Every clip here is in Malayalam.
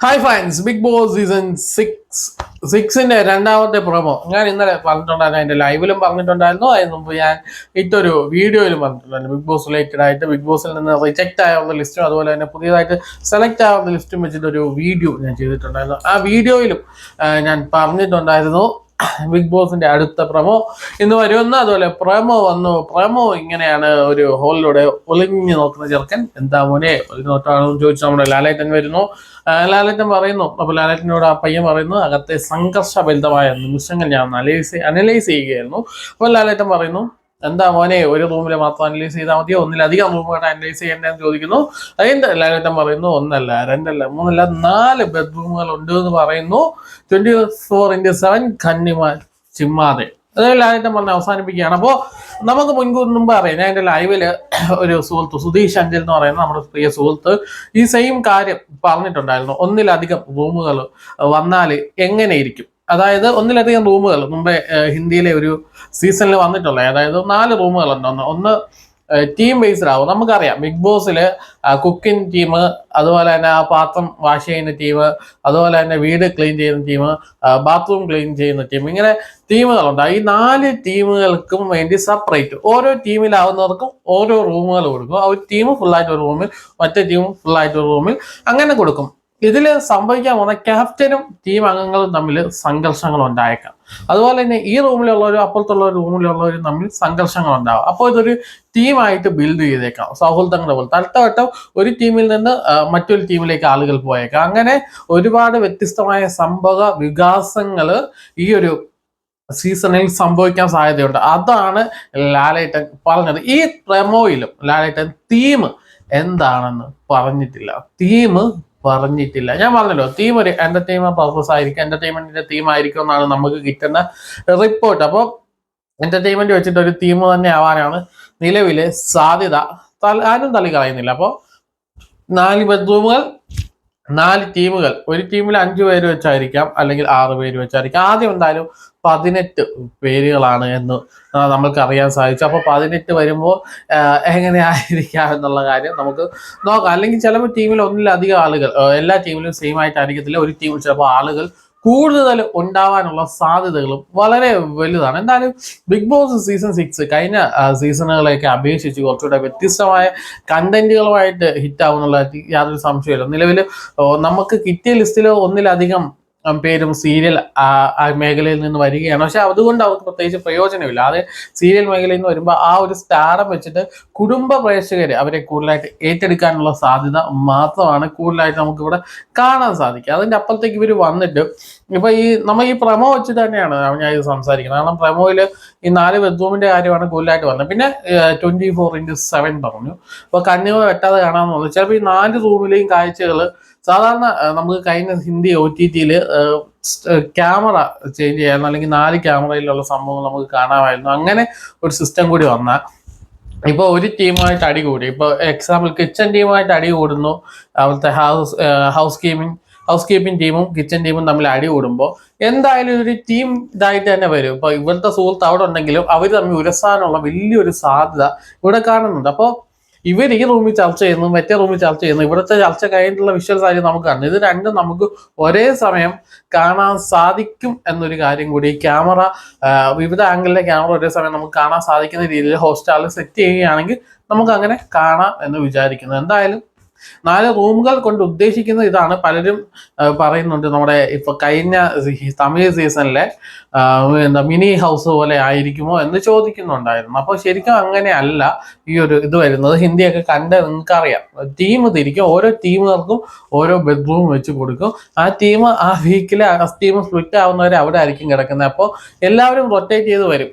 Hi fans, Bigg Boss season 6 രണ്ടാമത്തെ പ്രൊമോ ഞാൻ ഇന്നലെ പറഞ്ഞിട്ടുണ്ടായിരുന്നു. അതിന്റെ ലൈവിലും പറഞ്ഞിട്ടുണ്ടായിരുന്നു. അതിന് മുമ്പ് ഞാൻ ഇട്ടൊരു വീഡിയോയിലും പറഞ്ഞിട്ടുണ്ടായിരുന്നു. ബിഗ് ബോസ് റിലേറ്റഡ് ആയിട്ട് ബിഗ് ബോസിൽ നിന്ന് റിജക്റ്റ് ആവുന്ന ലിസ്റ്റും അതുപോലെ തന്നെ പുതിയതായിട്ട് സെലക്ട് ആവുന്ന ലിസ്റ്റും വെച്ചിട്ടൊരു വീഡിയോ ഞാൻ ചെയ്തിട്ടുണ്ടായിരുന്നു. ആ വീഡിയോയിലും ഞാൻ പറഞ്ഞിട്ടുണ്ടായിരുന്നു ബിഗ് ബോസിന്റെ അടുത്ത പ്രൊമോ ഇന്ന് വരുമെന്ന്. അതുപോലെ പ്രൊമോ വന്നു. പ്രൊമോ ഇങ്ങനെയാണ്: ഒരു ഹോളിലൂടെ ഒളിഞ്ഞു നോക്കുന്ന ചെറുക്കൻ എന്താ മോനെ ഒളിഞ്ഞു നോട്ടാണെന്ന് ചോദിച്ചു നമ്മുടെ ലാലേട്ടൻ വരുന്നു. ലാലേട്ടൻ പറയുന്നു. അപ്പൊ ലാലേട്ടനോട് ആ പയ്യൻ പറയുന്നു, അകത്തെ സംഘർഷഭരിതമായ നിമിഷങ്ങൾ ഞാൻ അനലൈസ് ചെയ്യുകയായിരുന്നു. അപ്പൊ ലാലേട്ടൻ പറയുന്നു, എന്താ മോനെ ഒരു റൂമിൽ മാത്രം അനലൈസ് ചെയ്താൽ മതിയോ, ഒന്നിലധികം റൂമുകൾ അനലൈസ് ചെയ്യേണ്ടതെന്ന് ചോദിക്കുന്നു. അതിന്റെ ലാലേട്ടൻ പറയുന്നു, ഒന്നല്ല, രണ്ടല്ല, മൂന്നല്ല, 4 ബെഡ്റൂമുകൾ ഉണ്ട് എന്ന് പറയുന്നു. 24/7 കന്നിമാർ ചിമ്മാതെ. അതായത് ലാലേട്ടൻ പറഞ്ഞ് അവസാനിപ്പിക്കുകയാണ്. അപ്പോൾ നമുക്ക് മുൻപ് അറിയാം, ഞാൻ എൻ്റെ ലൈവില് ഒരു സുഹൃത്ത് സുധീഷ് അഞ്ചൽ എന്ന് പറയുന്ന നമ്മുടെ പ്രിയ സുഹൃത്ത് ഈ സെയിം കാര്യം പറഞ്ഞിട്ടുണ്ടായിരുന്നു. ഒന്നിലധികം റൂമുകൾ വന്നാൽ എങ്ങനെ ഇരിക്കും, അതായത് ഒന്നിലധികം റൂമുകൾ മുമ്പേ ഹിന്ദിയിലെ ഒരു സീസണിൽ വന്നിട്ടുള്ളത്. അതായത് 4 റൂമുകളുണ്ട്. ഒന്ന് ടീം ബേസ്ഡ് ആവും. നമുക്കറിയാം ബിഗ് ബോസില് കുക്കിംഗ് ടീം, അതുപോലെ തന്നെ ആ പാത്രം വാഷ് ചെയ്യുന്ന ടീം, അതുപോലെ തന്നെ വീട് ക്ലീൻ ചെയ്യുന്ന ടീം, ബാത്റൂം ക്ലീൻ ചെയ്യുന്ന ടീം, ഇങ്ങനെ ടീമുകളുണ്ട്. ഈ 4 ടീമുകൾക്കും വേണ്ടി സെപ്പറേറ്റ് ഓരോ ടീമിലാവുന്നവർക്കും ഓരോ റൂമുകൾ കൊടുക്കും. ആ ഒരു ടീം ഫുള്ളായിട്ട് ഒരു റൂമിൽ, മറ്റേ ടീം ഫുള്ളായിട്ട് ഒരു റൂമിൽ, അങ്ങനെ കൊടുക്കും. ഇതിൽ സംഭവിക്കാൻ പോകുന്ന ക്യാപ്റ്റനും ടീം അംഗങ്ങളും തമ്മിൽ സംഘർഷങ്ങൾ ഉണ്ടായേക്കാം. അതുപോലെ തന്നെ ഈ റൂമിലുള്ളവരും അപ്പുറത്തുള്ള റൂമിലുള്ളവരും തമ്മിൽ സംഘർഷങ്ങൾ ഉണ്ടാവും. അപ്പോൾ ഇതൊരു ടീമായിട്ട് ബിൽഡ് ചെയ്തേക്കാം, സൗഹൃദങ്ങളുടെ പോലെ. തട്ടവട്ടം ഒരു ടീമിൽ നിന്ന് മറ്റൊരു ടീമിലേക്ക് ആളുകൾ പോയേക്കാം. അങ്ങനെ ഒരുപാട് വ്യത്യസ്തമായ സംഭവ വികാസങ്ങൾ ഈ ഒരു സീസണിൽ സംഭവിക്കാൻ സാധ്യതയുണ്ട്. അതാണ് ലാലേട്ടൻ പറഞ്ഞത്. ഈ പ്രമോയിലും ലാലേട്ടൻ തീം എന്താണെന്ന് പറഞ്ഞിട്ടില്ല. ഞാൻ പറഞ്ഞല്ലോ, തീം ഒരു എന്റർടൈൻമെന്റ് പർപ്പസ് ആയിരിക്കും, എന്റർടൈൻമെന്റിന്റെ തീം ആയിരിക്കും എന്നാണ് നമുക്ക് കിട്ടുന്ന റിപ്പോർട്ട്. അപ്പോൾ എന്റർടൈൻമെന്റ് വെച്ചിട്ട് ഒരു തീം തന്നെ ആവാനാണ് നിലവിലെ സാധ്യത. ആരും തള്ളി കളയുന്നില്ല. അപ്പോൾ 4 ബെഡ്റൂമുകൾ, 4 ടീമുകൾ, ഒരു ടീമിൽ 5 പേര് വെച്ചായിരിക്കാം, അല്ലെങ്കിൽ 6 പേര് വെച്ചായിരിക്കാം. ആദ്യം എന്തായാലും 18 പേരുകളാണ് എന്ന് നമ്മൾക്ക് അറിയാൻ സാധിച്ചു. അപ്പോൾ 18 വരുമ്പോൾ എങ്ങനെയായിരിക്കാം എന്നുള്ള കാര്യം നമുക്ക് നോക്കാം. അല്ലെങ്കിൽ ചിലപ്പോൾ ടീമിൽ ഒന്നിലധികം ആളുകൾ, എല്ലാ ടീമിലും സെയിം ആയിട്ടായിരിക്കത്തില്ല. ഒരു ടീമിൽ ചിലപ്പോൾ ആളുകൾ കൂടുതൽ ഉണ്ടാവാനുള്ള സാധ്യതകളും വളരെ വലുതാണ്. എന്തായാലും ബിഗ് ബോസ് സീസൺ 6 കഴിഞ്ഞ സീസണുകളെയൊക്കെ അപേക്ഷിച്ച് കുറച്ചുകൂടെ വ്യത്യസ്തമായ കണ്ടന്റുകളുമായിട്ട് ഹിറ്റ് ആവുന്നുള്ള യാതൊരു സംശയമില്ല. നിലവിൽ നമുക്ക് കിട്ടിയ ലിസ്റ്റിൽ ഒന്നിലധികം പേരും സീരിയൽ മേഖലയിൽ നിന്ന് വരികയാണ്. പക്ഷെ അതുകൊണ്ട് അവർക്ക് പ്രത്യേകിച്ച് പ്രയോജനമില്ല. അത് സീരിയൽ മേഖലയിൽ നിന്ന് വരുമ്പോൾ ആ ഒരു സ്റ്റാരം വെച്ചിട്ട് കുടുംബ പ്രേക്ഷകരെ അവരെ കൂടുതലായിട്ട് ഏറ്റെടുക്കാനുള്ള സാധ്യത മാത്രമാണ് കൂടുതലായിട്ട് നമുക്കിവിടെ കാണാൻ സാധിക്കുക. അതിൻ്റെ അപ്പുറത്തേക്ക് ഇവർ വന്നിട്ട് ഇപ്പൊ നമ്മൾ ഈ പ്രമോ വെച്ചിട്ട് തന്നെയാണ് ഞാൻ ഇത് സംസാരിക്കുന്നത്. കാരണം പ്രമോയിൽ ഈ 4 ബെഡ്റൂമിന്റെ കാര്യമാണ് കൂടുതലായിട്ട് വന്നത്. പിന്നെ 24/7 പറഞ്ഞു. അപ്പൊ കണ്ണുകൾ വെട്ടാതെ കാണാമെന്ന് പറഞ്ഞു. ചിലപ്പോൾ ഈ 4 റൂമിലെയും കാഴ്ചകൾ സാധാരണ നമുക്ക് കഴിഞ്ഞ ഹിന്ദി OTT-യിൽ ക്യാമറ ചേഞ്ച് ചെയ്യാമായിരുന്നു, അല്ലെങ്കിൽ 4 ക്യാമറയിലുള്ള സംഭവങ്ങൾ നമുക്ക് കാണാമായിരുന്നു. അങ്ങനെ ഒരു സിസ്റ്റം കൂടി വന്നാൽ ഇപ്പോൾ ഒരു ടീമുമായിട്ട് അടി കൂടി, ഇപ്പോൾ എക്സാമ്പിൾ കിച്ചൺ ടീമുമായിട്ട് അടി കൂടുന്നു, അവിടുത്തെ ഹൗസ് കീപ്പിംഗ് ടീമും കിച്ചൺ ടീമും തമ്മിൽ അടി കൂടുമ്പോൾ എന്തായാലും ഒരു ടീം ഇതായിട്ട് തന്നെ വരും. ഇപ്പോൾ ഇവിടുത്തെ സുഹൃത്ത് അവിടെ ഉണ്ടെങ്കിലും അവർ തമ്മിൽ ഉരസാനുള്ള വലിയൊരു സാധ്യത ഇവിടെ കാണുന്നുണ്ട്. അപ്പോൾ ഇവർ ഈ റൂമിൽ ചർച്ച ചെയ്യുന്നു, മറ്റേ റൂമിൽ ചർച്ച ചെയ്യുന്നു. ഇവിടുത്തെ ചർച്ച കഴിഞ്ഞിട്ടുള്ള വിഷ്വൽസ് ആയിട്ട് നമുക്ക് കാണുന്നത്. ഇത് രണ്ടും നമുക്ക് ഒരേ സമയം കാണാൻ സാധിക്കും എന്നൊരു കാര്യം കൂടി ക്യാമറ, വിവിധ ആംഗിളിലെ ക്യാമറ ഒരേ സമയം നമുക്ക് കാണാൻ സാധിക്കുന്ന രീതിയിൽ ഹോട്ട്സ്റ്റാറിൽ സെറ്റ് ചെയ്യുകയാണെങ്കിൽ നമുക്ക് അങ്ങനെ കാണാം എന്ന് വിചാരിക്കുന്നു. എന്തായാലും 4 റൂമുകൾ കൊണ്ട് ഉദ്ദേശിക്കുന്നത് ഇതാണ്. പലരും പറയുന്നുണ്ട് നമ്മുടെ ഇപ്പൊ കഴിഞ്ഞ തമിഴ് സീസണിലെ മിനി ഹൗസ് പോലെ ആയിരിക്കുമോ എന്ന് ചോദിക്കുന്നുണ്ടായിരുന്നു. അപ്പോൾ ശരിക്കും അങ്ങനെയല്ല ഈ ഒരു ഇത് വരുന്നത്. ഹിന്ദിയൊക്കെ കണ്ട് നിങ്ങൾക്കറിയാം, ടീം തിരിക്കും, ഓരോ ടീമുകൾക്കും ഓരോ ബെഡ്റൂം വെച്ച് കൊടുക്കും. ആ ടീം ആ വീക്കിലെ ടീം സ്പ്ലിറ്റ് ആവുന്നവരെ അവിടെ ആയിരിക്കും കിടക്കുന്നത്. അപ്പോൾ എല്ലാവരും റൊട്ടേറ്റ് ചെയ്ത് വരും,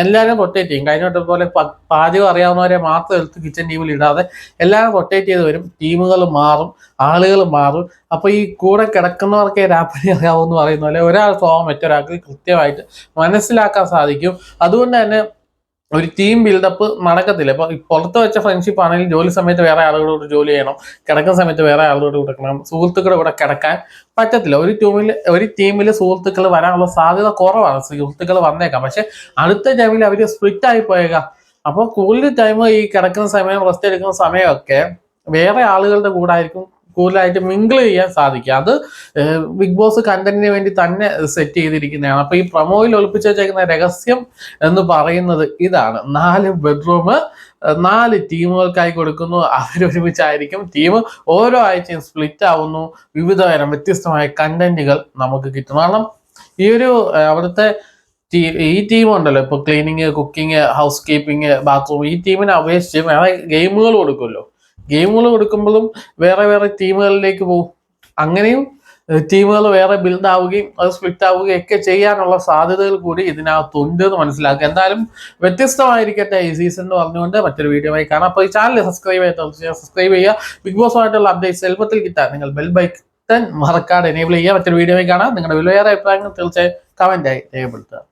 എല്ലാവരും റൊട്ടേറ്റ് ചെയ്യും. കഴിഞ്ഞ വട്ടം പോലെ പാചകം അറിയാവുന്നവരെ മാത്രം എടുത്ത് കിച്ചൺ ടീമിൽ ഇടാതെ എല്ലാവരും റൊട്ടേറ്റ് ചെയ്ത് വരും. ടീമുകൾ മാറും, ആളുകൾ മാറും. അപ്പൊ ഈ കൂടെ കിടക്കുന്നവർക്കേ രാപ്പണി അറിയാവൂ പറയുന്ന പോലെ ഒരാൾ സ്വഭാവം മറ്റൊരാൾക്ക് കൃത്യമായിട്ട് മനസ്സിലാക്കാൻ സാധിക്കും. അതുകൊണ്ട് തന്നെ ഒരു ടീം ബിൽഡപ്പ് നടക്കത്തില്ല. ഇപ്പൊ പുറത്ത് വെച്ച ഫ്രണ്ട്ഷിപ്പ് ആണെങ്കിൽ ജോലി സമയത്ത് വേറെ ആളുകളോട് ജോലി ചെയ്യണം, കിടക്കുന്ന സമയത്ത് വേറെ ആളുകളോട് കിടക്കണം, സുഹൃത്തുക്കളുടെ കൂടെ കിടക്കാൻ പറ്റത്തില്ല. ഒരു ടീമിൽ സുഹൃത്തുക്കൾ വരാനുള്ള സാധ്യത കുറവാണ്. സുഹൃത്തുക്കൾ വന്നേക്കാം, പക്ഷെ അടുത്ത ടൈമിൽ അവർ സ്പ്ലിറ്റ് ആയി പോയേക്കാം. അപ്പോൾ കൂടുതൽ ടൈം ഈ കിടക്കുന്ന സമയം, റെസ്റ്റ് എടുക്കുന്ന സമയമൊക്കെ വേറെ ആളുകളുടെ കൂടെ ആയിരിക്കും കൂടുതലായിട്ട് മിങ്കിൾ ചെയ്യാൻ സാധിക്കും. അത് ബിഗ് ബോസ് കണ്ടന്റിന് വേണ്ടി തന്നെ സെറ്റ് ചെയ്തിരിക്കുന്നതാണ്. അപ്പൊ ഈ പ്രൊമോയിൽ ഒളിപ്പിച്ച് വെച്ചേക്കുന്ന രഹസ്യം എന്ന് പറയുന്നത് ഇതാണ്. 4 ബെഡ്റൂം 4 ടീമുകൾക്കായി കൊടുക്കുന്നു. അവരൊരുമിച്ചായിരിക്കും. ടീം ഓരോ ആഴ്ചയും സ്പ്ലിറ്റ് ആവുന്നു. വിവിധ തരം വ്യത്യസ്തമായ കണ്ടന്റുകൾ നമുക്ക് കിട്ടും. കാരണം ഈ ഒരു അവിടുത്തെ ഈ ടീം ഉണ്ടല്ലോ, ഇപ്പൊ cleaning, cooking, house keeping, bathroom, ഈ ടീമിനെ അപേക്ഷിച്ച് വേറെ ഗെയിമുകൾ കൊടുക്കുമല്ലോ. ഗെയിമുകൾ കൊടുക്കുമ്പോഴും വേറെ വേറെ ടീമുകളിലേക്ക് പോകും. അങ്ങനെയും ടീമുകൾ വേറെ ബിൽഡ് ആവുകയും അത് സ്പ്ലിറ്റ് ആവുകയും ഒക്കെ ചെയ്യാനുള്ള സാധ്യതകൾ കൂടി ഇതിനകത്തുണ്ട് എന്ന് മനസ്സിലാക്കുക. എന്തായാലും വ്യത്യസ്തമായിരിക്കട്ടെ ഈ സീസൺ എന്ന് പറഞ്ഞുകൊണ്ട് മറ്റൊരു വീഡിയോ ആയി കാണാം. അപ്പോൾ ഈ ചാനൽ സബ്സ്ക്രൈബ് ചെയ്യുക. ബിഗ് ബോസ് ആയിട്ടുള്ള അപ്ഡേറ്റ്സ് എളുപ്പത്തിൽ കിട്ടാൻ നിങ്ങൾ ബെൽ ബൈക്കൺ മറക്കാതെ എനേബിൾ ചെയ്യുക. മറ്റൊരു വീഡിയോ ആയി കാണാം. നിങ്ങളുടെ വിലയേറെ അഭിപ്രായങ്ങൾ തീർച്ചയായും കമന്റ് ആയി രേഖപ്പെടുത്തുക.